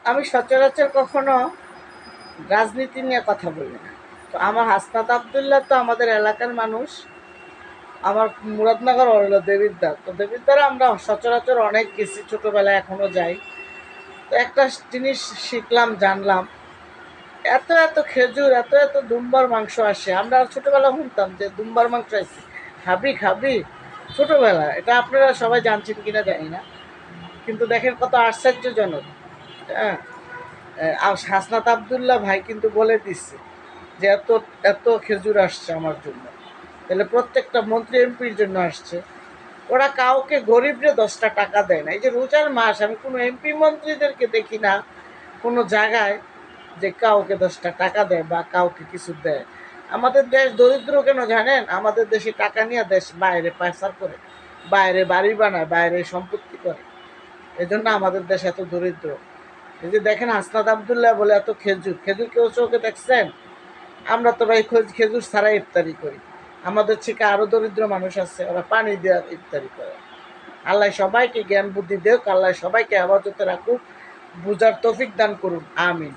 আমি সচরাচর কখনো রাজনীতি নিয়ে কথা বলি না। তো আমার হাসনাত আবদুল্লাহ তো আমাদের এলাকার মানুষ। আমার মুরাদনগর হলো দেবিদ্বার। তো দেবিদ্বারে আমরা সচরাচর অনেক গেছি, ছোটোবেলায় এখনও যাই। তো একটা জিনিস শিখলাম, জানলাম, এত এত খেজুর, এত এত দুম্বার মাংস আসে। আমরা ছোটোবেলা শুনতাম যে দুম্বার মাংস আসছে, খাবি খাবি, ছোটোবেলা। এটা আপনারা সবাই জানছেন কিনা জানি না, কিন্তু দেখেন কত আশ্চর্যজনক। হ্যাঁ, আর হাসনাত আবদুল্লাহ ভাই কিন্তু বলে দিচ্ছে যে এত এত খেজুর আসছে আমার জন্য। তাহলে প্রত্যেকটা মন্ত্রী এমপির জন্য আসছে। ওরা কাউকে গরিবরে 10টা টাকা দেয় না। এই যে রোজার মাস, আমি কোনো এমপি মন্ত্রীদেরকে দেখি না কোনো জায়গায় যে কাউকে 10টা টাকা দেয় বা কাউকে কিছু দেয়। আমাদের দেশ দরিদ্র কেন জানেন? আমাদের দেশে টাকা নিয়ে দেশ বাইরে পাচার করে, বাইরে বাড়ি বানায়, বাইরে সম্পত্তি করে। এজন্য আমাদের দেশ এত দরিদ্র। এই যে দেখেন হাসনাত আবদুল্লাহ বলে এত খেজুর, খেজুর কেউ চোখে দেখছেন? আমরা তো ভাই খেজুর ছাড়াই ইফতারি করি। আমাদের থেকে আরো দরিদ্র মানুষ আছে, ওরা পানি দিয়ে ইফতারি করে। আল্লাহ সবাইকে জ্ঞান বুদ্ধি দেখ, আল্লাহ সবাইকে হেফাজতে রাখুক, বুঝার তৌফিক দান করুন, আমিন।